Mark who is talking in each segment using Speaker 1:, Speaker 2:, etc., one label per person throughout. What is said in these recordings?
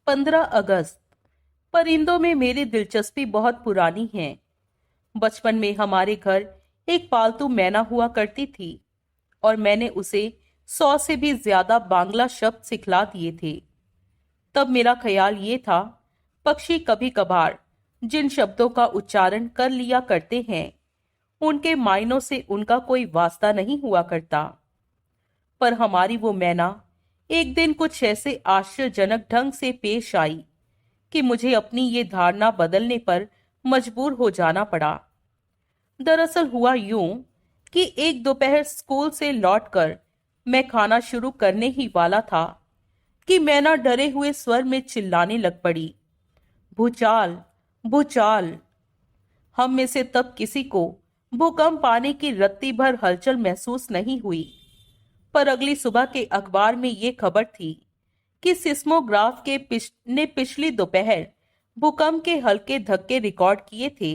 Speaker 1: 15 अगस्त। परिंदों में मेरी दिलचस्पी बहुत पुरानी है। बचपन में हमारे घर एक पालतू मैना हुआ करती थी और मैंने उसे 100 से भी ज्यादा बांग्ला शब्द सिखला दिए थे। तब मेरा ख्याल ये था, पक्षी कभी कभार जिन शब्दों का उच्चारण कर लिया करते हैं उनके मायनों से उनका कोई वास्ता नहीं हुआ करता। पर हमारी वो मैना एक दिन कुछ ऐसे आश्चर्यजनक ढंग से पेश आई कि मुझे अपनी ये धारणा बदलने पर मजबूर हो जाना पड़ा। दरअसल हुआ यूं कि एक दोपहर स्कूल से लौटकर मैं खाना शुरू करने ही वाला था कि मैना डरे हुए स्वर में चिल्लाने लग पड़ी, भूचाल, भूचाल। हम में से तब किसी को भूकंप आने की रत्ती भर हलचल महसूस नहीं हुई, पर अगली सुबह के अखबार में ये खबर थी कि सिस्मोग्राफ ने पिछली दोपहर भूकंप के हल्के धक्के रिकॉर्ड किए थे।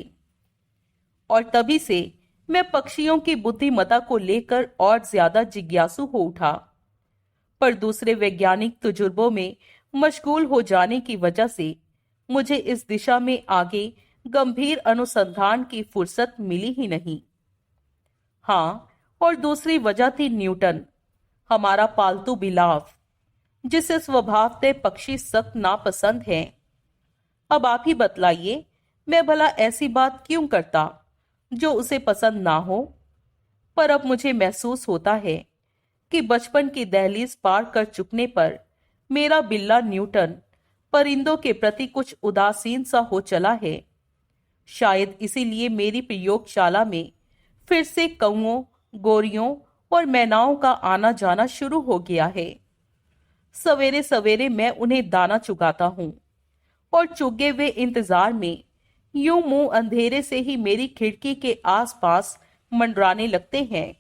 Speaker 1: और तभी से मैं पक्षियों की बुद्धिमत्ता को लेकर और ज्यादा जिज्ञासु हो उठा। पर दूसरे वैज्ञानिक तजुर्बों में मशगूल हो जाने की वजह से मुझे इस दिशा में आगे गंभीर अनुसंधान की फुर्सत मिली ही नहीं। हाँ, और दूसरी वजह थी न्यूटन, हमारा पालतू बिलाव, जिसे स्वभावतः पक्षी सख्त नापसंद हैं। अब आप ही बतलाइए, मैं भला ऐसी बात क्यों करता जो उसे पसंद ना हो। पर अब मुझे महसूस होता है कि बचपन की दहलीज पार कर चुकने पर मेरा बिल्ला न्यूटन परिंदों के प्रति कुछ उदासीन सा हो चला है। शायद इसीलिए मेरी प्रयोगशाला में फिर से कौओं, गोरियों और मैनाओं का आना जाना शुरू हो गया है। सवेरे सवेरे मैं उन्हें दाना चुगाता हूँ और चुगे हुए इंतजार में यूं मुंह अंधेरे से ही मेरी खिड़की के आसपास मंडराने लगते हैं।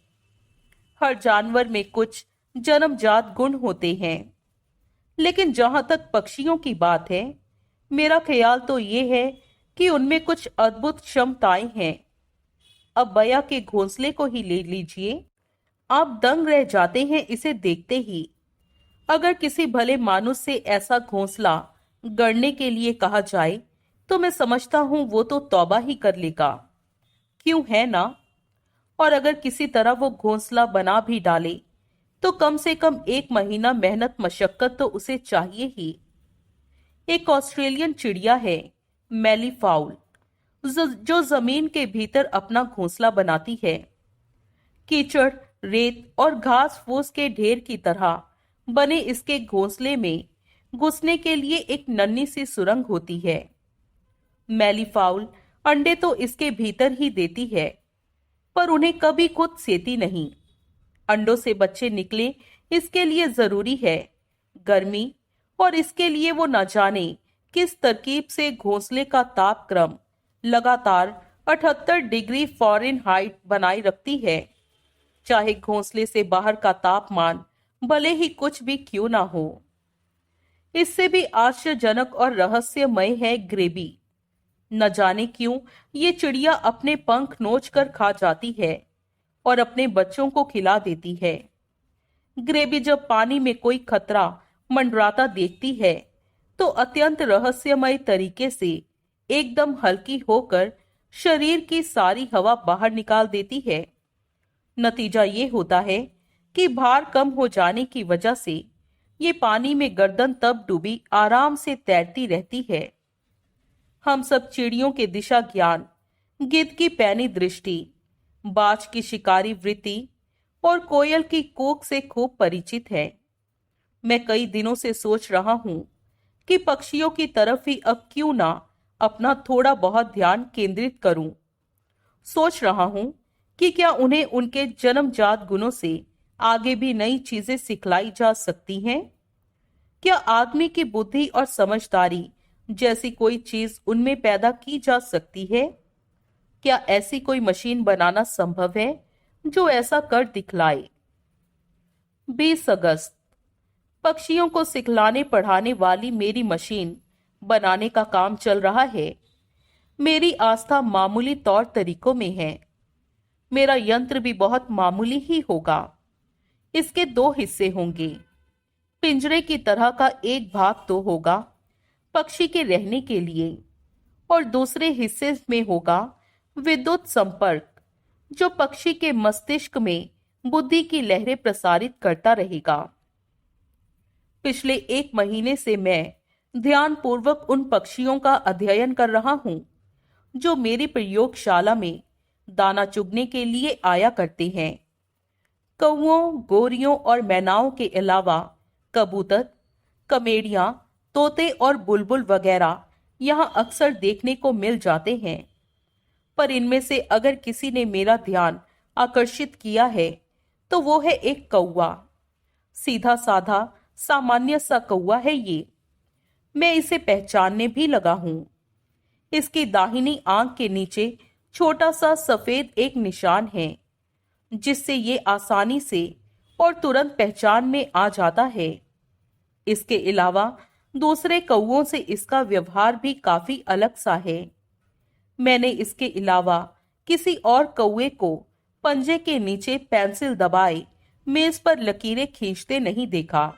Speaker 1: हर जानवर में कुछ जन्मजात गुण होते हैं, लेकिन जहां तक पक्षियों की बात है, मेरा ख्याल तो ये है कि उनमें कुछ अद्भुत क्षमताएं हैं। अब बया के घोंसले को ही ले लीजिए, आप दंग रह जाते हैं इसे देखते ही। अगर किसी भले मानुस से ऐसा घोंसला गढ़ने के लिए कहा जाए तो मैं समझता हूं वो तो तौबा ही कर लेगा, क्यों है ना। और अगर किसी तरह वो घोंसला बना भी डाले तो कम से कम 1 महीना मेहनत मशक्कत तो उसे चाहिए ही। एक ऑस्ट्रेलियन चिड़िया है, मैलीफाउल, जो जमीन के भीतर अपना घोंसला बनाती है। कीचड़, रेत और घास फूस के ढेर की तरह बने इसके घोंसले में घुसने के लिए एक नन्ही सी सुरंग होती है। मैलीफाउल अंडे तो इसके भीतर ही देती है, पर उन्हें कभी खुद सेती नहीं। अंडों से बच्चे निकले इसके लिए जरूरी है गर्मी, और इसके लिए वो न जाने किस तरकीब से घोंसले का तापक्रम लगातार 78 डिग्री फ़ारेनहाइट बनाए रखती है, चाहे घोंसले से बाहर का तापमान भले ही कुछ भी क्यों ना हो। इससे भी आश्चर्यजनक और रहस्यमय है ग्रेबी। न जाने क्यों ये चिड़िया अपने पंख नोच कर खा जाती है और अपने बच्चों को खिला देती है। ग्रेबी जब पानी में कोई खतरा मंडराता देखती है तो अत्यंत रहस्यमय तरीके से एकदम हल्की होकर शरीर की सारी हवा बाहर निकाल देती है। नतीजा ये होता है कि भार कम हो जाने की वजह से ये पानी में गर्दन तब डूबी आराम से तैरती रहती है। हम सब चिड़ियों के दिशा ज्ञान, गिद्ध की पैनी दृष्टि, बाज की शिकारी वृत्ति और कोयल की कूक से खूब परिचित हैं। मैं कई दिनों से सोच रहा हूं कि पक्षियों की तरफ ही अब क्यों ना अपना थोड़ा बहुत ध्यान केंद्रित करूं। सोच रहा हूं कि क्या उन्हें उनके जन्मजात गुणों से आगे भी नई चीजें सिखलाई जा सकती हैं। क्या आदमी की बुद्धि और समझदारी जैसी कोई चीज उनमें पैदा की जा सकती है। क्या ऐसी कोई मशीन बनाना संभव है जो ऐसा कर दिखलाए। 20 अगस्त। पक्षियों को सिखलाने पढ़ाने वाली मेरी मशीन बनाने का काम चल रहा है। मेरी आस्था मामूली तौर तरीकों में है। मेरा यंत्र भी बहुत मामूली ही होगा। इसके 2 हिस्से होंगे। पिंजरे की तरह का एक भाग तो होगा पक्षी के रहने के लिए, और दूसरे हिस्से में होगा विद्युत संपर्क, जो पक्षी के मस्तिष्क में बुद्धि की लहरें प्रसारित करता रहेगा। पिछले 1 महीने से मैं ध्यानपूर्वक उन पक्षियों का अध्ययन कर रहा हूं जो मेरी प्रयोगशाला में दाना चुगने के लिए आया करते हैं। कौओं, गोरियों और मैनाओं के अलावा कबूतर, कमेड़ियां, तोते और बुलबुल वगैरह यहां अक्सर देखने को मिल जाते हैं। पर इनमें से अगर किसी ने मेरा ध्यान आकर्षित किया है तो वो है एक कौवा। सीधा साधा सामान्य सा कौवा है ये। मैं इसे पहचानने भी लगा हूं। इसकी दाहिनी आंख के नीचे छोटा सा सफेद एक निशान है, जिससे ये आसानी से और तुरंत पहचान में आ जाता है। इसके अलावा दूसरे कौवों से इसका व्यवहार भी काफी अलग सा है। मैंने इसके अलावा किसी और कौवे को पंजे के नीचे पेंसिल दबाए मेज पर लकीरें खींचते नहीं देखा।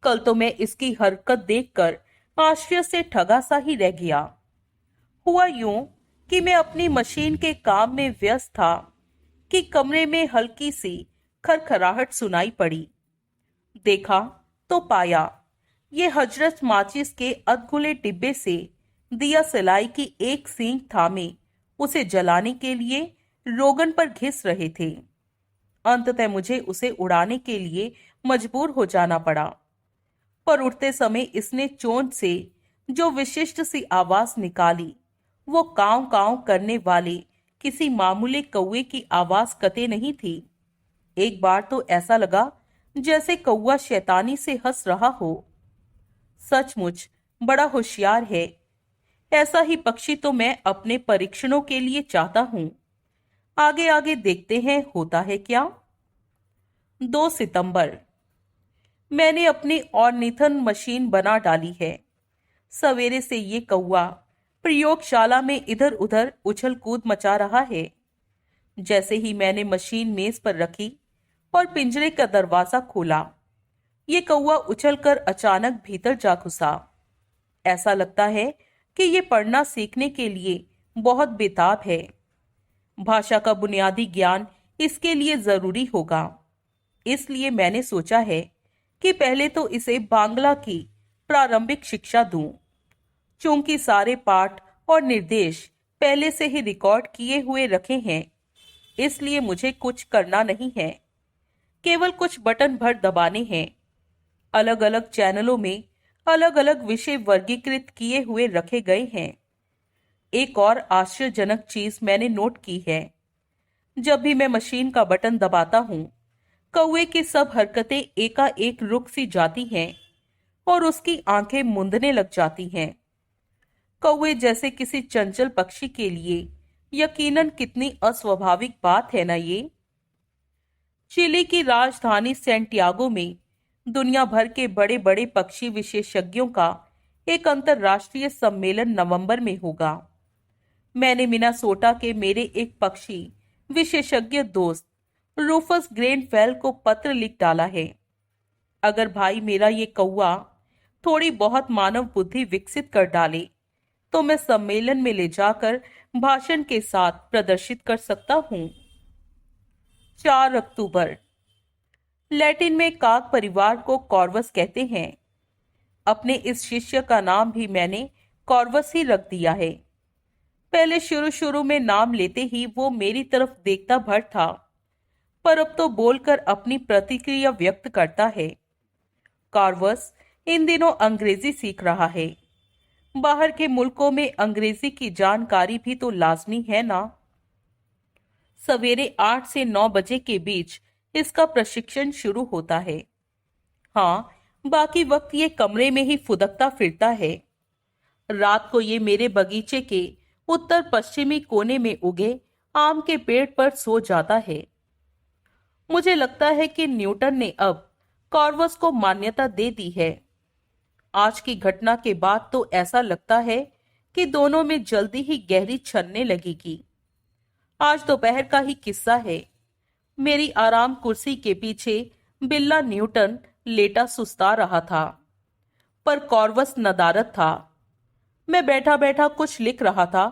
Speaker 1: कल तो मैं इसकी हरकत देखकर आश्चर्य से ठगा सा ही रह गया। हुआ यूं कि मैं अपनी मशीन के काम में व्यस्त था कि कमरे में हल्की सी खरखराहट सुनाई पड़ी। देखा तो पाया ये हजरत माचिस के अधखुले डिब्बे से दिया सलाई की एक सींग थामे उसे जलाने के लिए रोगन पर घिस रहे थे। अंततः मुझे उसे उड़ाने के लिए मजबूर हो जाना पड़ा। पर उड़ते समय इसने चोंच से जो विशिष्ट सी आवाज निकाली, वो कांव कांव करने वाले किसी मामूली कौवे की आवाज कतई नहीं थी। एक बार तो ऐसा लगा जैसे कौवा शैतानी से हंस रहा हो। सचमुच बड़ा होशियार है। ऐसा ही पक्षी तो मैं अपने परीक्षणों के लिए चाहता हूं। आगे आगे देखते हैं होता है क्या। 2 सितंबर। मैंने अपनी ऑर्निथन मशीन बना डाली है। सवेरे से ये कौवा प्रयोगशाला में इधर उधर उछल कूद मचा रहा है। जैसे ही मैंने मशीन मेज पर रखी और पिंजरे का दरवाजा खोला, ये कौवा उछलकर अचानक भीतर जा घुसा। ऐसा लगता है कि ये पढ़ना सीखने के लिए बहुत बेताब है। भाषा का बुनियादी ज्ञान इसके लिए जरूरी होगा। इसलिए मैंने सोचा है कि पहले तो इसे बांग्ला की प्रारंभिक शिक्षा दूं। चूंकि सारे पाठ और निर्देश पहले से ही रिकॉर्ड किए हुए रखे हैं, इसलिए मुझे कुछ करना नहीं है। केवल कुछ बटन भर दबाने हैं। अलग अलग चैनलों में अलग अलग विषय वर्गीकृत किए हुए रखे गए हैं। एक और आश्चर्यजनक चीज मैंने नोट की है। जब भी मैं मशीन का बटन दबाता हूं, कौवे की सब हरकतें एकाएक रुक सी जाती हैं और उसकी आंखें मूंदने लग जाती हैं। कौवे जैसे किसी चंचल पक्षी के लिए यकीनन कितनी अस्वाभाविक बात है ना ये। चिली की राजधानी सैंटियागो में दुनिया भर के बड़े बड़े पक्षी विशेषज्ञों का एक अंतर्राष्ट्रीय सम्मेलन नवंबर में होगा। मैंने मिनेसोटा के मेरे एक पक्षी विशेषज्ञ दोस्त रूफस ग्रेनफेल को पत्र लिख डाला है। अगर भाई मेरा ये कौवा थोड़ी बहुत मानव बुद्धि विकसित कर डाले तो मैं सम्मेलन में ले जाकर भाषण के साथ प्रदर्शित कर सकता हूं। 4 अक्टूबर। लैटिन में काक परिवार को कॉर्वस कहते हैं। अपने इस शिष्य का नाम भी मैंने कॉर्वस ही रख दिया है। पहले शुरू शुरू में नाम लेते ही वो मेरी तरफ देखता भर था, पर अब तो बोलकर अपनी प्रतिक्रिया व्यक्त करता है। कॉर्वस इन दिनों अंग्रेजी सीख रहा है। बाहर के मुल्कों में अंग्रेजी की जानकारी भी तो लाजमी है ना। सवेरे 8 से 9 बजे के बीच इसका प्रशिक्षण शुरू होता है। हाँ, बाकी वक्त ये कमरे में ही फुदकता फिरता है। रात को ये मेरे बगीचे के उत्तर पश्चिमी कोने में उगे आम के पेड़ पर सो जाता है। मुझे लगता है कि न्यूटन ने अब कॉर्वस को मान्यता दे दी है। आज की घटना के बाद तो ऐसा लगता है कि दोनों में जल्दी ही गहरी छनने लगेगी। आज दोपहर का ही किस्सा है। मेरी आराम कुर्सी के पीछे बिल्ला न्यूटन लेटा सुस्ता रहा था, पर कॉर्वस नदारद था। मैं बैठा बैठा कुछ लिख रहा था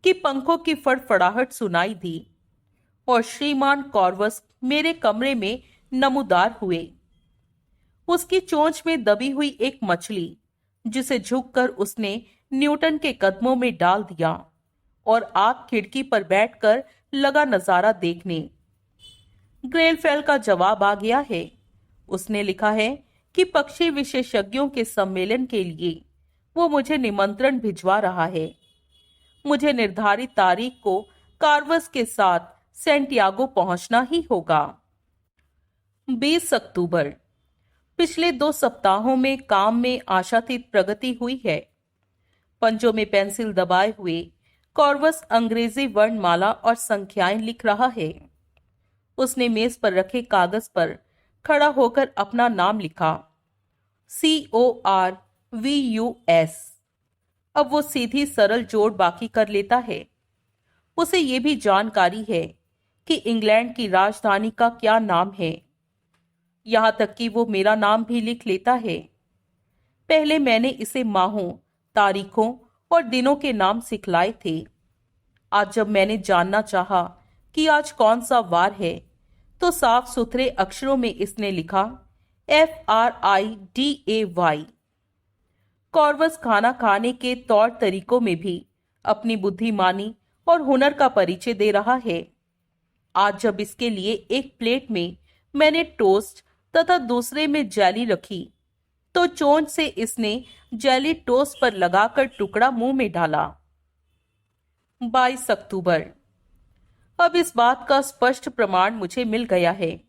Speaker 1: कि पंखों की फड़फड़ाहट सुनाई दी और श्रीमान कॉर्वस मेरे कमरे में नमूदार हुए। उसकी चोंच में दबी हुई एक मछली, जिसे झुककर उसने न्यूटन के कदमों में डाल दिया, और आग खिड़की पर बैठकर लगा नजारा देखने। ग्रेनफेल का जवाब आ गया है। उसने लिखा है कि पक्षी विशेषज्ञों के सम्मेलन के लिए वो मुझे निमंत्रण भिजवा रहा है। मुझे निर्धारित तारीख को कार्वस के साथ सैंटियागो पहुंचना ही होगा। 20 अक्टूबर। पिछले 2 सप्ताहों में काम में आशातीत प्रगति हुई है। पंजों में पेंसिल दबाए हुए कॉर्वस अंग्रेजी वर्णमाला और संख्याएं लिख रहा है। उसने मेज पर रखे कागज पर खड़ा होकर अपना नाम लिखा, CORVUS। अब वो सीधी सरल जोड़ बाकी कर लेता है। उसे ये भी जानकारी है कि इंग्लैंड की राजधानी का क्या नाम है। यहां तक कि वो मेरा नाम भी लिख लेता है। पहले मैंने इसे माहों, तारीखों और दिनों के नाम सिखलाए थे। आज जब मैंने जानना चाहा कि आज कौन सा वार है, तो साफ सुथरे अक्षरों में इसने लिखा FRIDAY। कॉर्वस खाना खाने के तौर तरीकों में भी अपनी बुद्धिमानी और हुनर का परिचय दे रहा है। आज जब इसके लिए एक प्लेट में मैंने टोस्ट तथा दूसरे में जेली रखी, तो चोंच से इसने जेली टोस्ट पर लगाकर टुकड़ा मुंह में डाला। 22 अक्टूबर। अब इस बात का स्पष्ट प्रमाण मुझे मिल गया है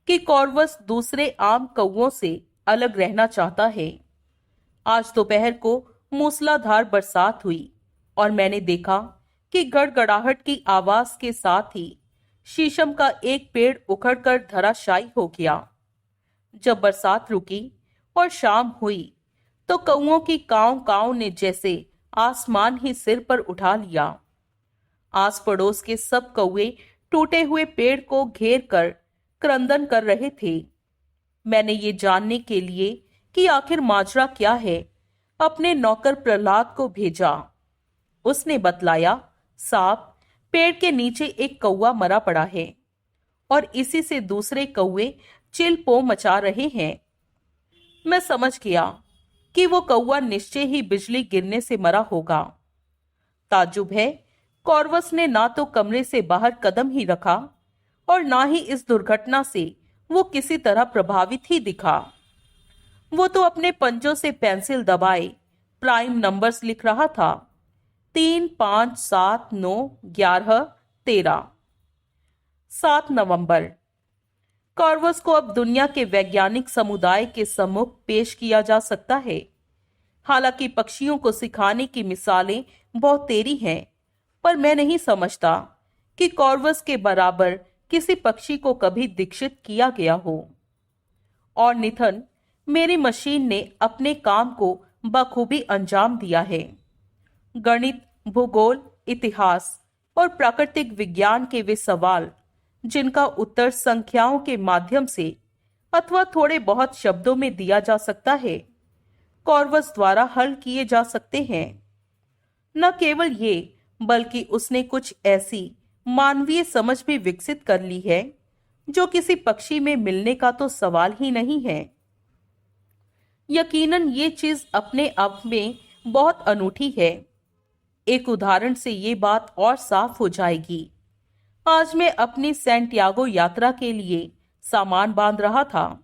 Speaker 1: कि कॉर्वस दूसरे आम कौवों से अलग रहना चाहता है। आज दोपहर को मूसलाधार बरसात हुई और मैंने देखा कि गड़गड़ाहट की आवाज के साथ ही शीशम का एक पेड़ उखड़कर धराशायी हो गया। जब बरसात रुकी और शाम हुई, तो कौओं की काव काव ने जैसे आसमान ही सिर पर उठा लिया। आस पड़ोस के सब कौवे टूटे हुए पेड़ को घेर कर क्रंदन कर रहे थे। मैंने ये जानने के लिए कि आखिर माजरा क्या है, अपने नौकर प्रहलाद को भेजा। उसने बतलाया, साहब, पेड़ के नीचे एक कौवा मरा पड़ा है और इसी से दूसरे कौवे चिलपो मचा रहे हैं। मैं समझ गया कि वो कौवा निश्चय ही बिजली गिरने से मरा होगा। ताज्जुब है, कॉर्वस ने ना तो कमरे से बाहर कदम ही रखा और ना ही इस दुर्घटना से वो किसी तरह प्रभावित ही दिखा। वो तो अपने पंजों से पेंसिल दबाए प्राइम नंबर्स लिख रहा था, 3, 5, 7, 9, 11, 13। 7 नवंबर। कॉर्वस को अब दुनिया के वैज्ञानिक समुदाय के सम्मुख पेश किया जा सकता है। हालांकि पक्षियों को सिखाने की मिसालें बहुत तेरी हैं, पर मैं नहीं समझता कि कॉर्वस के बराबर किसी पक्षी को कभी दीक्षित किया गया हो। और निथन, मेरी मशीन ने अपने काम को बखूबी अंजाम दिया है। गणित, भूगोल, इतिहास और प्राकृतिक विज्ञान के वे सवाल जिनका उत्तर संख्याओं के माध्यम से अथवा थोड़े बहुत शब्दों में दिया जा सकता है, कॉर्वस द्वारा हल किए जा सकते हैं। न केवल ये, बल्कि उसने कुछ ऐसी मानवीय समझ भी विकसित कर ली है जो किसी पक्षी में मिलने का तो सवाल ही नहीं है। यकीनन ये चीज अपने आप में बहुत अनूठी है। एक उदाहरण से ये बात और साफ हो जाएगी। आज मैं अपनी सैंटियागो यात्रा के लिए सामान बांध रहा था।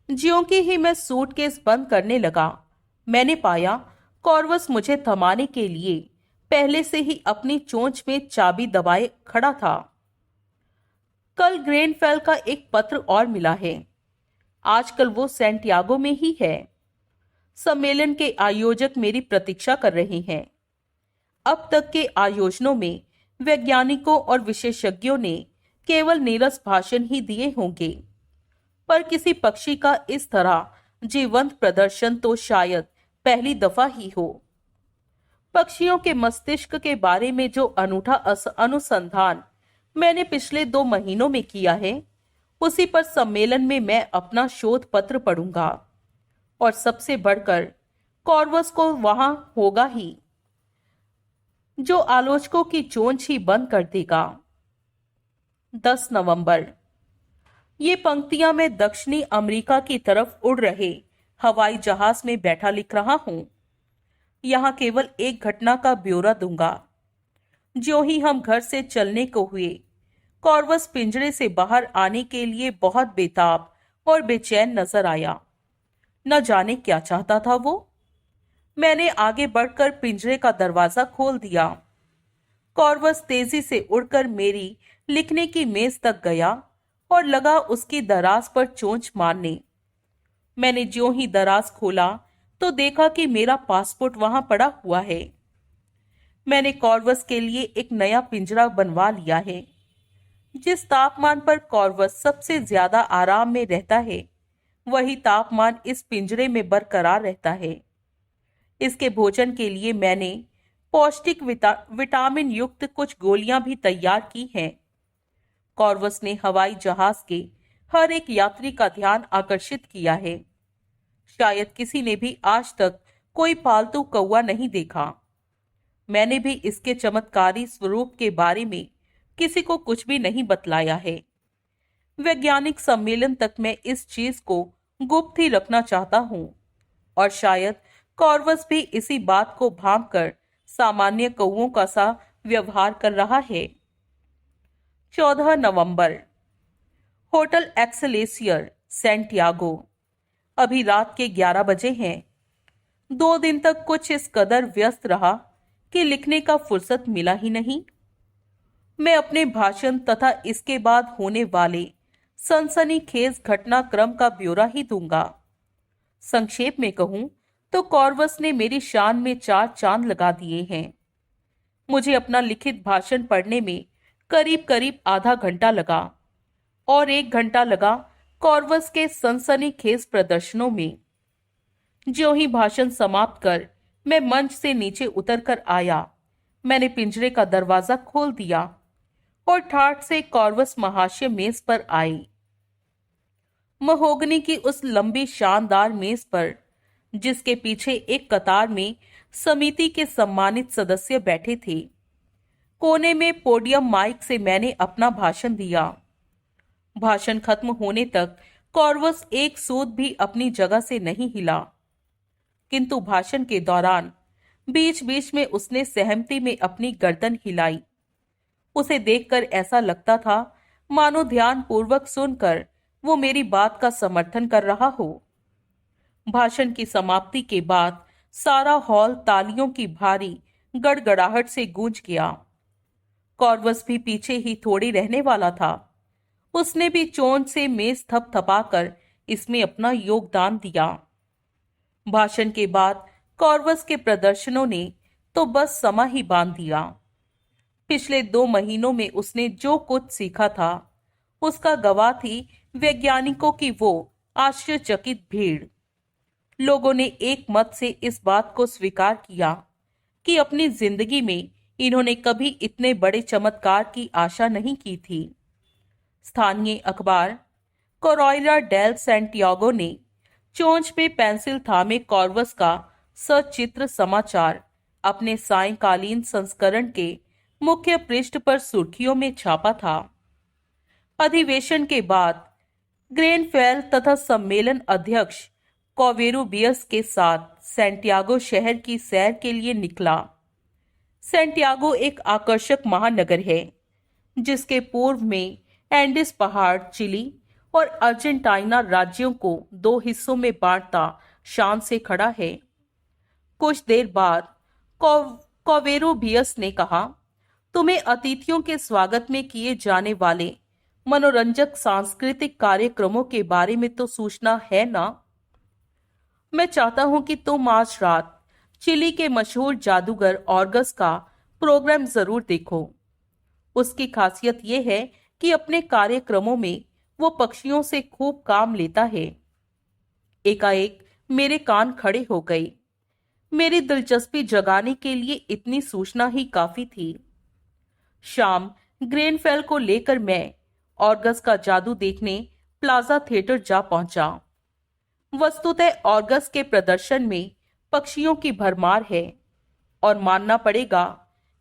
Speaker 1: ज्यों की ही मैं सूटकेस बंद करने लगा, मैंने पाया कॉर्वस मुझे थमाने के लिए पहले से ही अपनी चोंच में चाबी दबाए खड़ा था। कल ग्रेनफेल का एक पत्र और मिला है। आजकल वो सैंटियागो में ही है। सम्मेलन के आयोजक मेरी प्रतीक्षा कर रहे हैं। अब तक के आयोजनों में वैज्ञानिकों और विशेषज्ञों ने केवल नीरस भाषण ही दिए होंगे, पर किसी पक्षी का इस तरह जीवंत प्रदर्शन तो शायद पहली दफा ही हो। पक्षियों के मस्तिष्क के बारे में जो अनूठा अनुसंधान मैंने पिछले 2 महीनों में किया है, उसी पर सम्मेलन में मैं अपना शोध पत्र पढ़ूंगा। और सबसे बढ़कर कॉर्वस को वहां होगा ही जो आलोचकों की चोंच ही बंद कर देगा। 10 नवंबर। ये पंक्तियां मैं दक्षिणी अमेरिका की तरफ उड़ रहे हवाई जहाज में बैठा लिख रहा हूं। यहां केवल एक घटना का ब्यौरा दूंगा। ज्यों ही हम घर से चलने को हुए, कॉर्वस पिंजरे से बाहर आने के लिए बहुत बेताब और बेचैन नजर आया। न जाने क्या चाहता था वो। मैंने आगे बढ़कर पिंजरे का दरवाजा खोल दिया। कॉर्वस तेजी से उड़कर मेरी लिखने की मेज तक गया और लगा उसकी दराज पर चोंच मारने। मैंने ज्यों ही दराज खोला तो देखा कि मेरा पासपोर्ट वहां पड़ा हुआ है। मैंने कॉर्वस के लिए एक नया पिंजरा बनवा लिया है। जिस तापमान पर कॉर्वस सबसे ज्यादा आराम में रहता है, वही तापमान इस पिंजरे में बरकरार रहता है। इसके भोजन के लिए मैंने पौष्टिक विटामिन युक्त कुछ गोलियां भी तैयार की हैं। कॉर्वस ने हवाई जहाज के हर एक यात्री का ध्यान आकर्षित किया है। शायद किसी ने भी आज तक कोई पालतू कौवा नहीं देखा। मैंने भी इसके चमत्कारी स्वरूप के बारे में किसी को कुछ भी नहीं बतलाया है। वैज्ञानिक सम्मेलन तक मैं इस चीज को गुप्त ही रखना चाहता हूं, और शायद कॉर्वस भी इसी बात को भांप कर सामान्य कौवों का सा व्यवहार कर रहा है। 14 नवंबर। Hotel एक्सेलेसियर, Santiago. अभी रात के 11 बजे हैं। 2 दिन तक कुछ इस कदर व्यस्त रहा कि लिखने का फुर्सत मिला ही नहीं। मैं अपने भाषण तथा इसके बाद होने वाले सनसनीखेज घटनाक्रम का ब्यौरा ही दूंगा। संक्षेप में कहूं तो कॉर्वस ने मेरी शान में 4 चांद लगा दिए हैं। मुझे अपना लिखित भाषण पढ़ने में करीब करीब आधा घंटा लगा, और 1 घंटा लगा कॉर्वस के सनसनीखेज प्रदर्शनों में। ज्यों ही भाषण समाप्त कर मैं मंच से नीचे उतर कर आया, मैंने पिंजरे का दरवाजा खोल दिया और ठाठ से कॉर्वस महाशय मेज पर आई। महोगनी की उस लंबी शानदार मेज पर, जिसके पीछे एक कतार में समिति के सम्मानित सदस्य बैठे थे, कोने में पोडियम माइक से मैंने अपना भाषण दिया। भाषण खत्म होने तक कॉर्वस एक सूद भी अपनी जगह से नहीं हिला, किंतु भाषण के दौरान बीच बीच में उसने सहमति में अपनी गर्दन हिलाई। उसे देखकर ऐसा लगता था मानो ध्यान पूर्वक सुनकर वो मेरी बात का समर्थन कर रहा हो। भाषण की समाप्ति के बाद सारा हॉल तालियों की भारी गड़गड़ाहट से गूंज गया। कॉर्वस भी पीछे ही थोड़ी रहने वाला था। उसने भी चोंच से मेज थपथपाकर इसमें अपना योगदान दिया। भाषण के बाद कॉर्वस के प्रदर्शनों ने तो बस समा ही बांध दिया। पिछले 2 महीनों में उसने जो कुछ सीखा था, उसका गवाह थी वैज्ञानिकों की वो आश्चर्यचकित भीड़। लोगों ने एक मत से इस बात को स्वीकार किया कि अपनी जिंदगी में इन्होंने कभी इतने बड़े चमत्कार की आशा नहीं की थी। स्थानीय अखबार कोरोइरा डेल सैंटियागो ने चोंच पे पेंसिल थामे कॉर्वस का सचित्र समाचार अपने सायंकालीन संस्करण के मुख्य पृष्ठ पर सुर्खियों में छापा था। अधिवेशन के बाद ग्रेनफेल तथा सम्मेलन अध्यक्ष कोवेरुबियस के साथ सैंटियागो शहर की सैर के लिए निकला। सैंटियागो एक आकर्षक महानगर है, जिसके पूर्व में एंडीज पहाड़ चिली और अर्जेंटीना राज्यों को 2 हिस्सों में बांटता शान से खड़ा है। कुछ देर बाद कोवेरुबियस ने कहा, तुम्हें अतिथियों के स्वागत में किए जाने वाले मनोरंजक सांस्कृतिक कार्यक्रमों के बारे में तो सूचना है ना? मैं चाहता हूं कि तुम आज रात चिली के मशहूर जादूगर ऑर्गस का प्रोग्राम जरूर देखो। उसकी खासियत यह है कि अपने कार्यक्रमों में वो पक्षियों से खूब काम लेता है। एकाएक मेरे कान खड़े हो गए। मेरी दिलचस्पी जगाने के लिए इतनी सूचना ही काफी थी। शाम ग्रेनफेल को लेकर मैं ऑर्गस का जादू देखने प्लाजा थिएटर जा पहुंचा। वस्तुतः ऑर्गस के प्रदर्शन में पक्षियों की भरमार है और मानना पड़ेगा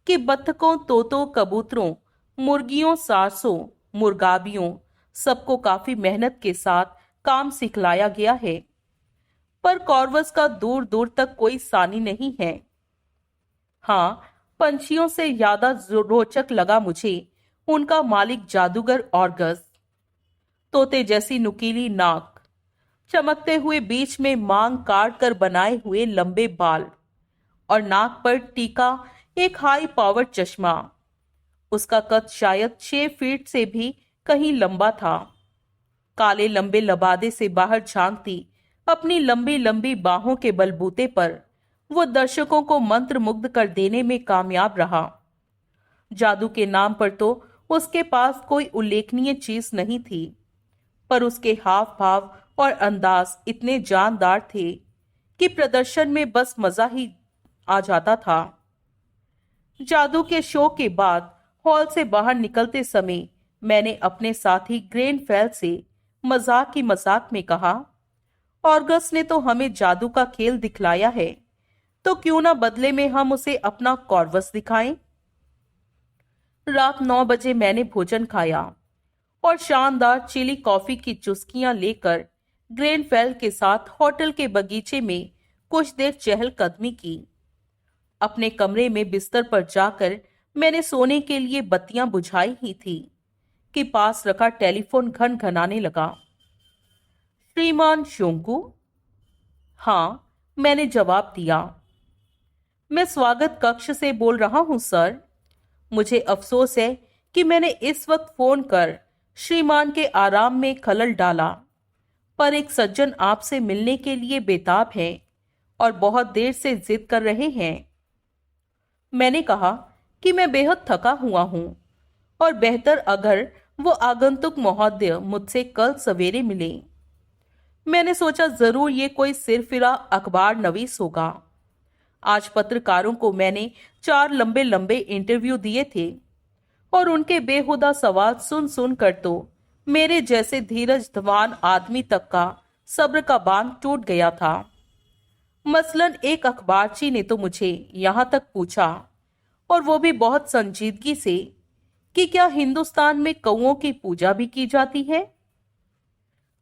Speaker 1: कि बत्तखों, तोतों, कबूतरों, मुर्गियों, सारसों, मुर्गाबियों सबको काफी मेहनत के साथ काम सिखलाया गया है। पर कॉर्वस का दूर दूर तक कोई सानी नहीं है। हाँ, पंछियों से ज्यादा रोचक लगा मुझे उनका मालिक जादूगर ऑर्गस। तोते जैसी नुकीली नाक, चमकते हुए बीच में मांग काट कर बनाए हुए लंबे बाल और नाक पर टीका एक हाई पावर चश्मा। उसका कद शायद 6 फीट से भी कहीं लंबा था। काले लंबे लबादे से बाहर झांकती अपनी लंबी लंबी बाहों के बलबूते पर वो दर्शकों को मंत्रमुग्ध कर देने में कामयाब रहा। जादू के नाम पर तो उसके पास कोई उल्लेखनीय चीज नहीं थी, पर उसके हाव भाव और अंदाज इतने जानदार थे कि प्रदर्शन में बस मजा ही आ जाता था। जादू के शो के बाद हॉल से बाहर निकलते समय मैंने अपने साथी ग्रेनफेल से मजाक ही मजाक में कहा, ऑर्गस ने तो हमें जादू का खेल दिखलाया है, तो क्यों ना बदले में हम उसे अपना कॉर्वस दिखाएं। रात 9 बजे मैंने भोजन खाया और शानदार चिली कॉफी की चुस्कियां लेकर ग्रेनफेल के साथ होटल के बगीचे में कुछ देर चहलकदमी की। अपने कमरे में बिस्तर पर जाकर मैंने सोने के लिए बत्तियां बुझाई ही थी कि पास रखा टेलीफोन घनघनाने लगा। श्रीमान शोंकू? हाँ, मैंने जवाब दिया। मैं स्वागत कक्ष से बोल रहा हूं सर। मुझे अफसोस है कि मैंने इस वक्त फोन कर श्रीमान के आराम में खलल डाला, पर एक सज्जन आपसे मिलने के लिए बेताब है और बहुत देर से जिद कर रहे हैं। मैंने कहा कि मैं बेहद थका हुआ हूं और बेहतर अगर वो आगंतुक महोदय मुझसे कल सवेरे मिले। मैंने सोचा जरूर ये कोई सिरफिरा अखबार नवीस होगा। आज पत्रकारों को मैंने 4 लंबे लंबे इंटरव्यू दिए थे और उनके बेहुदा सवाल सुन सुन कर तो मेरे जैसे धीरजवान आदमी तक का सब्र का बांध टूट गया था। मसलन एक अखबारची ने तो मुझे यहां तक पूछा, और वो भी बहुत संजीदगी से, कि क्या हिंदुस्तान में कौओं की पूजा भी की जाती है।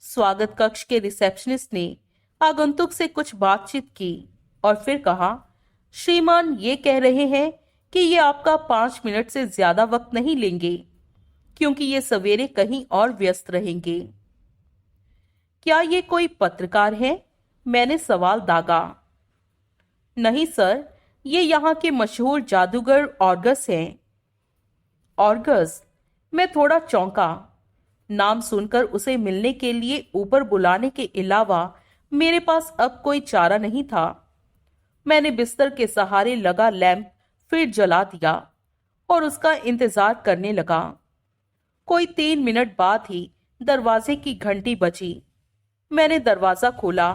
Speaker 1: स्वागत कक्ष के रिसेप्शनिस्ट ने आगंतुक से कुछ बातचीत की और फिर कहा, श्रीमान ये कह रहे हैं कि ये आपका 5 मिनट से ज्यादा वक्त नहीं लेंगे, क्योंकि ये सवेरे कहीं और व्यस्त रहेंगे। क्या ये कोई पत्रकार है? मैंने सवाल दागा। नहीं सर, ये यहाँ के मशहूर जादूगर ऑर्गस हैं। ऑर्गस? मैं थोड़ा चौंका। नाम सुनकर उसे मिलने के लिए ऊपर बुलाने के अलावा मेरे पास अब कोई चारा नहीं था। मैंने बिस्तर के सहारे लगा लैंप फिर जला दिया और उसका इंतजार करने लगा। कोई 3 मिनट बाद ही दरवाजे की घंटी बजी। मैंने दरवाजा खोला।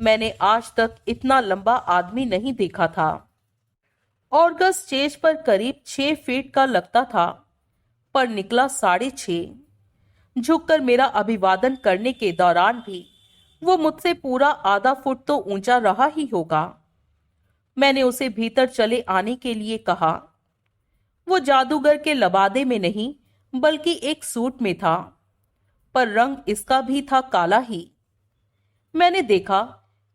Speaker 1: मैंने आज तक इतना लंबा आदमी नहीं देखा था। ऑर्गस स्टेज पर करीब 6 फीट का लगता था, पर निकला 6.5। झुककर मेरा अभिवादन करने के दौरान भी वो मुझसे पूरा आधा फुट तो ऊंचा रहा ही होगा। मैंने उसे भीतर चले आने के लिए कहा। वो जादूगर के लबादे में नहीं बल्कि एक सूट में था, पर रंग इसका भी था काला ही। मैंने देखा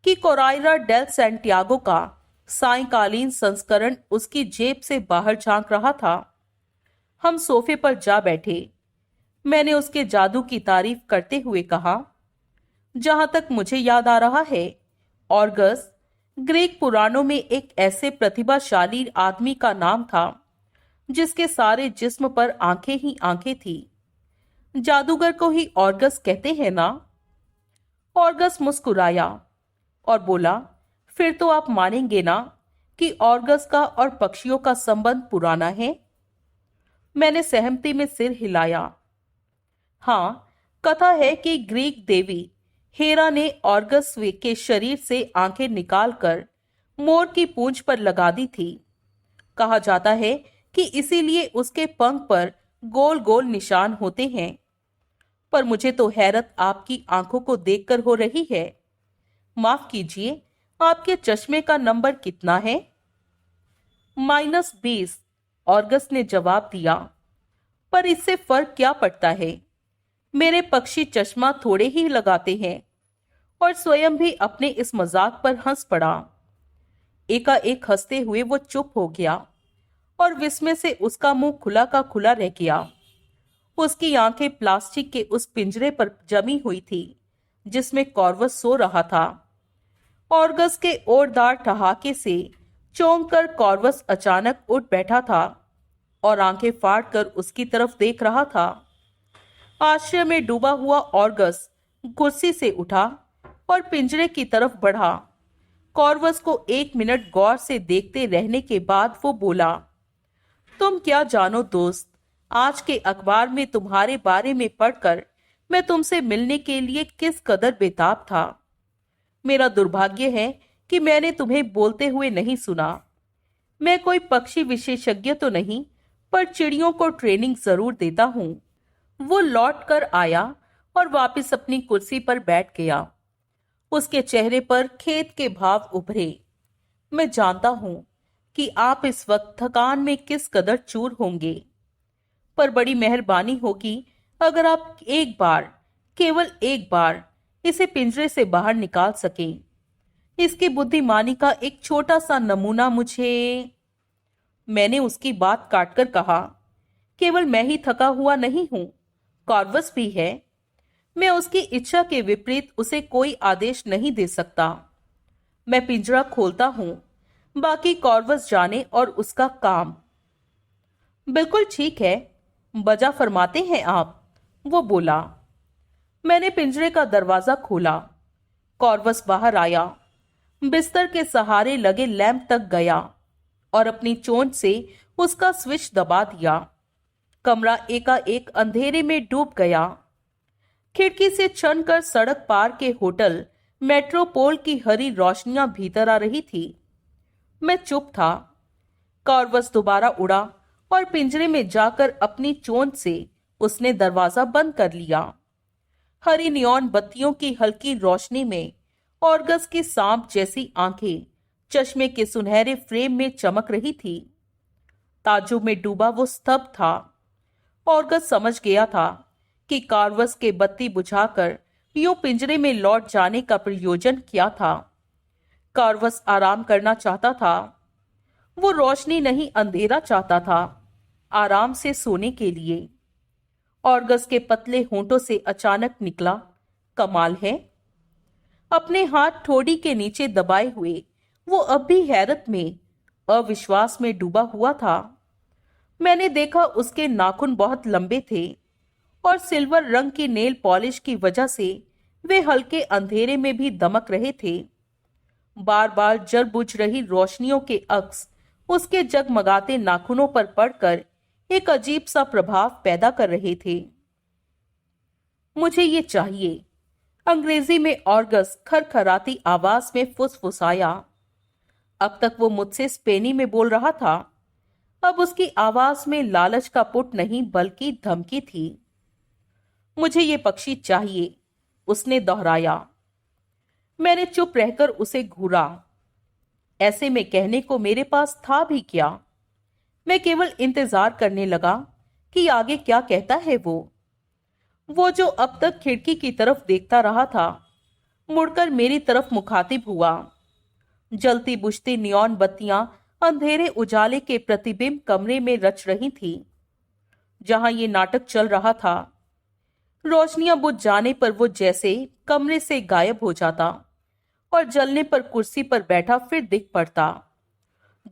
Speaker 1: कि कोराइरा डेल सैंटियागो का सायंकालीन संस्करण उसकी जेब से बाहर झांक रहा था। हम सोफे पर जा बैठे। मैंने उसके जादू की तारीफ करते हुए कहा, जहां तक मुझे याद आ रहा है, ऑर्गस ग्रीक पुराणों में एक ऐसे प्रतिभाशाली आदमी का नाम था जिसके सारे जिस्म पर आंखें ही आंखें थी। जादूगर को ही ऑर्गस कहते हैं ना? ऑर्गस मुस्कुराया और बोला, फिर तो आप मानेंगे ना कि ऑर्गस का और पक्षियों का संबंध पुराना है। मैंने सहमति में सिर हिलाया। हाँ, कथा है कि ग्रीक देवी हेरा ने ऑर्गस के शरीर से आंखें निकालकर मोर की पूंछ पर लगा दी थी। कहा जाता है कि इसीलिए उसके पंख पर गोल गोल निशान होते हैं। पर मुझे तो हैरत आपकी आंखों को देखकर हो रही है। माफ कीजिए, आपके चश्मे का नंबर कितना है? -20, ऑर्गस ने जवाब दिया। पर इससे फर्क क्या पड़ता है? मेरे पक्षी चश्मा थोड़े ही लगाते हैं। और स्वयं भी अपने इस मजाक पर हंस पड़ा। एकाएक हंसते हुए वो चुप हो गया और विस्मय से उसका मुंह खुला का खुला रह गया। उसकी आंखें प्लास्टिक के उस पिंजरे पर जमी हुई थी जिसमें कॉर्वस सो रहा था। ऑर्गस के ओरदार ठहाके से चौंक कर कॉर्वस अचानक उठ बैठा था और आंखें फाड़ कर उसकी तरफ देख रहा था। आश्चर्य में डूबा हुआ ऑर्गस कुर्सी से उठा और पिंजरे की तरफ बढ़ा। कॉर्वस को 1 मिनट गौर से देखते रहने के बाद वो बोला, तुम क्या जानो दोस्त, आज के अखबार में तुम्हारे बारे में पढ़कर मैं तुमसे मिलने के लिए किस कदर बेताब था। मेरा दुर्भाग्य है कि मैंने तुम्हें बोलते हुए नहीं सुना। मैं कोई पक्षी विशेषज्ञ तो नहीं, पर चिड़ियों को ट्रेनिंग जरूर देता हूं। वो लौट कर आया और वापस अपनी कुर्सी पर बैठ गया। उसके चेहरे पर खेद के भाव उभरे। मैं जानता हूं कि आप इस वक्त थकान में किस कदर चूर होंगे, पर बड़ी मेहरबानी होगी अगर आप एक बार, केवल एक बार इसे पिंजरे से बाहर निकाल सकें। इसकी बुद्धिमानी का एक छोटा सा नमूना मुझे। मैंने उसकी बात काटकर कहा, केवल मैं ही थका हुआ नहीं हूं, कॉर्वस भी है। मैं उसकी इच्छा के विपरीत उसे कोई आदेश नहीं दे सकता। मैं पिंजरा खोलता हूं, बाकी कॉर्वस जाने और उसका काम। बिल्कुल ठीक है, बजा फरमाते हैं आप, वो बोला। मैंने पिंजरे का दरवाजा खोला। कॉर्वस बाहर आया, बिस्तर के सहारे लगे लैंप तक गया और अपनी चोंच से उसका स्विच दबा दिया। कमरा एकाएक अंधेरे में डूब गया। खिड़की से छनकर सड़क पार के होटल मेट्रोपोल की हरी रोशनियां भीतर आ रही थी। मैं चुप था। कॉर्वस दोबारा उड़ा और पिंजरे में जाकर अपनी चोंच से उसने दरवाजा बंद कर लिया। हरी नियॉन बत्तियों की हल्की रोशनी में ऑर्गस की सांप जैसी आंखें चश्मे के सुनहरे फ्रेम में चमक रही थी। ताज्जुब में डूबा वो स्तब्ध था। ऑर्गस समझ गया था कि कॉर्वस के बत्ती बुझाकर यूं पिंजरे में लौट जाने का प्रयोजन क्या था। कॉर्वस आराम करना चाहता था। वो रोशनी नहीं, अंधेरा चाहता था, आराम से सोने के लिए। ऑर्गस के पतले होंठों से अचानक निकला, कमाल है। अपने हाथ ठोड़ी के नीचे दबाए हुए वो अब भी हैरत में, अविश्वास में डूबा हुआ था। मैंने देखा उसके नाखून बहुत लंबे थे और सिल्वर रंग की नेल पॉलिश की वजह से वे हल्के अंधेरे में भी दमक रहे थे। बार बार जल बुझ रही रोशनियों के अक्स उसके जगमगाते नाखूनों पर पड़कर एक अजीब सा प्रभाव पैदा कर रहे थे। मुझे ये चाहिए, अंग्रेजी में ऑर्गस खरखराती आवाज में फुसफुसाया। अब तक वो मुझसे स्पेनी में बोल रहा था, अब उसकी आवाज में लालच का पुट नहीं बल्कि धमकी थी। मुझे ये पक्षी चाहिए, उसने दोहराया। मैंने चुप रहकर उसे घूरा। ऐसे में कहने को मेरे पास था भी क्या। मैं केवल इंतजार करने लगा कि आगे क्या कहता है वो जो अब तक खिड़की की तरफ देखता रहा था, मुड़कर मेरी तरफ मुखातिब हुआ। जलती बुझती नियॉन बत्तियां अंधेरे उजाले के प्रतिबिंब कमरे में रच रही थीं। जहां ये नाटक चल रहा था, रोशनियां बुझ जाने पर वो जैसे कमरे से गायब हो जाता और जलने पर कुर्सी पर बैठा फिर दिख पड़ता,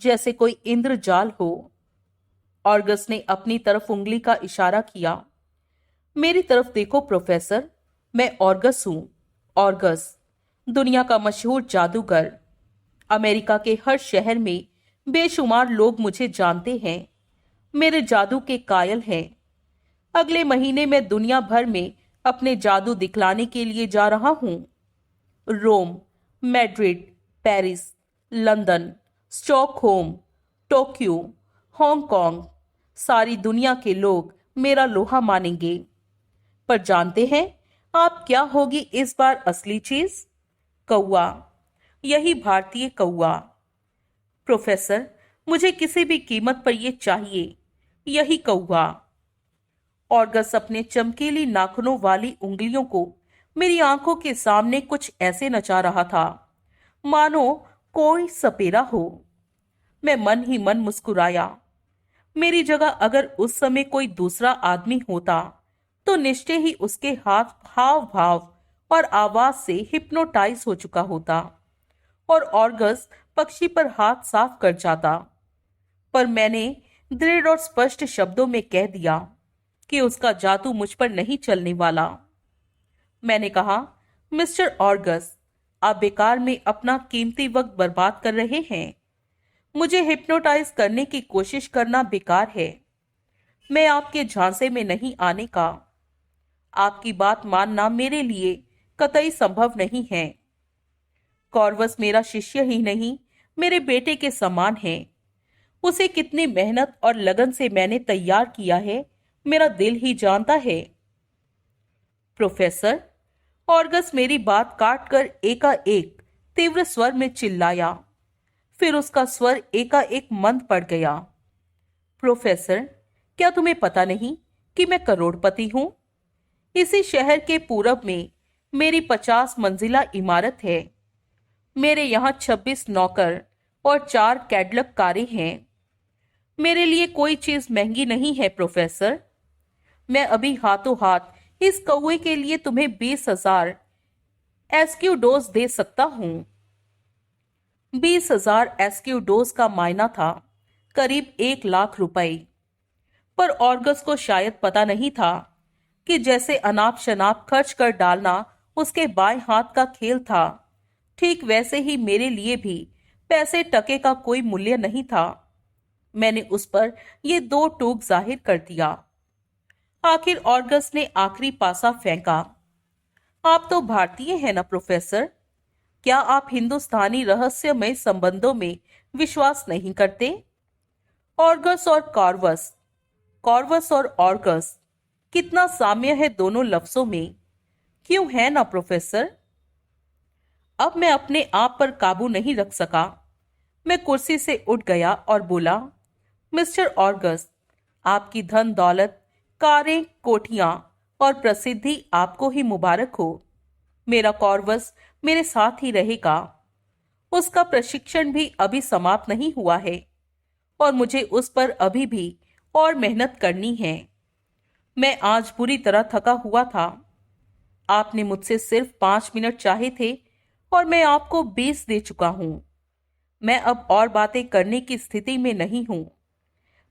Speaker 1: जैसे कोई इंद्रजाल हो। ऑर्गस ने अपनी तरफ उंगली का इशारा किया। मेरी तरफ देखो प्रोफेसर, मैं ऑर्गस हूं, ऑर्गस, दुनिया का मशहूर जादूगर। अमेरिका के हर शहर में बेशुमार लोग मुझे जानते हैं, मेरे जादू के कायल हैं। अगले महीने मैं दुनिया भर में अपने जादू दिखलाने के लिए जा रहा हूं। Rome, Madrid, Paris, London, Stockholm, Tokyo, Hong Kong, सारी दुनिया के लोग मेरा लोहा मानेंगे। पर जानते हैं आप क्या होगी इस बार असली चीज? कौआ, यही भारतीय कौआ। प्रोफेसर, मुझे किसी भी कीमत पर यह चाहिए, यही कौआ। ऑर्गस अपने चमकीली नाखूनों वाली उंगलियों को मेरी आंखों के सामने कुछ ऐसे नचा रहा था मानो कोई सपेरा हो। मैं मन ही मन मुस्कुराया। मेरी जगह अगर उस समय कोई दूसरा आदमी होता तो निश्चय ही उसके हाथ, हाव भाव और आवाज से हिप्नोटाइज हो चुका होता और ऑर्गस पक्षी पर हाथ साफ कर जाता। पर मैंने दृढ़ और स्पष्ट शब्दों में कह दिया कि उसका जादू मुझ पर नहीं चलने वाला। मैंने कहा, मिस्टर ऑर्गस, आप बेकार में अपना कीमती वक्त बर्बाद कर रहे हैं। मुझे हिप्नोटाइज करने की कोशिश करना बेकार है। मैं आपके झांसे में नहीं आने का। आपकी बात मानना मेरे लिए कतई संभव नहीं है। कॉर्वस मेरा शिष्य ही नहीं, मेरे बेटे के समान है। उसे कितनी मेहनत और लगन से मैंने तैयार किया है, मेरा दिल ही जानता है। प्रोफेसर, ऑर्गस मेरी बात काटकर एकाएक तीव्र स्वर में चिल्लाया। फिर उसका स्वर एकाएक मंद पड़ गया। प्रोफेसर, क्या तुम्हें पता नहीं कि मैं करोड़पति हूं? इसी शहर के पूरब में मेरी 50 मंजिला इमारत है। मेरे यहाँ 26 नौकर और 4 कैडलक कारें हैं। मेरे लिए कोई चीज महंगी नहीं है प्रोफेसर। मैं अभी हाथों हाथ इस कौवे के लिए तुम्हें 20,000 एस्क्यूडोज दे सकता हूं। 20,000 एस्क्यूडोज का मायना था करीब 1 लाख रुपए। पर ऑर्गस को शायद पता नहीं था कि जैसे अनाप शनाप खर्च कर डालना उसके बाएं हाथ का खेल था, ठीक वैसे ही मेरे लिए भी पैसे टके का कोई मूल्य नहीं था। मैंने उस पर यह 2 टूक जाहिर कर दिया। आखिर ऑर्गस ने आखिरी पासा फेंका। आप तो भारतीय हैं ना प्रोफेसर? क्या आप हिंदुस्तानी रहस्यमय संबंधों में विश्वास नहीं करते? ऑर्गस और कॉर्वस, कॉर्वस और ऑर्गस, कितना साम्य है दोनों लफ्जों में, क्यों है ना प्रोफेसर? अब मैं अपने आप पर काबू नहीं रख सका। मैं कुर्सी से उठ गया और बोला, मिस्टर ऑर्गस, आपकी धन दौलत, कारें, कोठियां और प्रसिद्धि आपको ही मुबारक हो। मेरा कॉर्वस मेरे साथ ही रहेगा। उसका प्रशिक्षण भी अभी समाप्त नहीं हुआ है और मुझे उस पर अभी भी और मेहनत करनी है। मैं आज बुरी तरह थका हुआ था। आपने मुझसे सिर्फ 5 मिनट चाहे थे और मैं आपको 20 दे चुका हूं। मैं अब और बातें करने की स्थिति में नहीं हूं।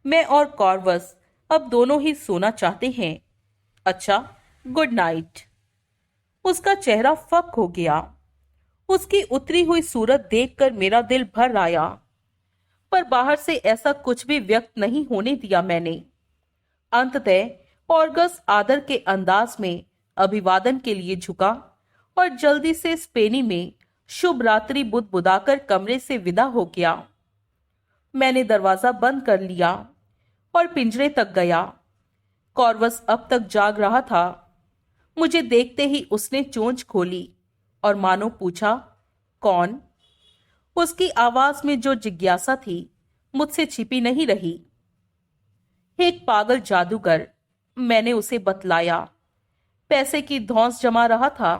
Speaker 1: मैं और कॉर्वस अब दोनों ही सोना चाहते हैं। अच्छा, गुड नाइट। उसका चेहरा फक हो गया। उसकी उतरी हुई सूरत देखकर मेरा दिल भर आया, पर बाहर से ऐसा कुछ भी व्यक्त नहीं होने दिया मैंने। अंततः ऑर्गस आदर के अंदाज में अभिवादन के लिए झुका और जल्दी से स्पेनी में शुभ रात्रि बुदबुदाकर कमरे से विदा हो गया। मैंने दरवाजा बंद कर लिया और पिंजरे तक गया। कॉर्वस अब तक जाग रहा था। मुझे देखते ही उसने चोंच खोली और मानो पूछा, कौन? उसकी आवाज में जो जिज्ञासा थी मुझसे छिपी नहीं रही। एक पागल जादूगर, मैंने उसे बतलाया। पैसे की धौंस जमा रहा था।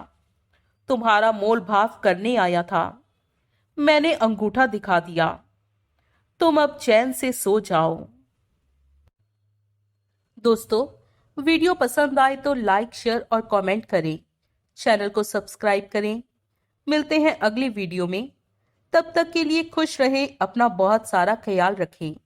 Speaker 1: तुम्हारा मोल भाव करने आया था। मैंने अंगूठा दिखा दिया। तुम अब चैन से सो जाओ। दोस्तों, वीडियो पसंद आए तो लाइक, शेयर और कमेंट करें। चैनल को सब्सक्राइब करें। मिलते हैं अगली वीडियो में। तब तक के लिए खुश रहें, अपना बहुत सारा ख्याल रखें।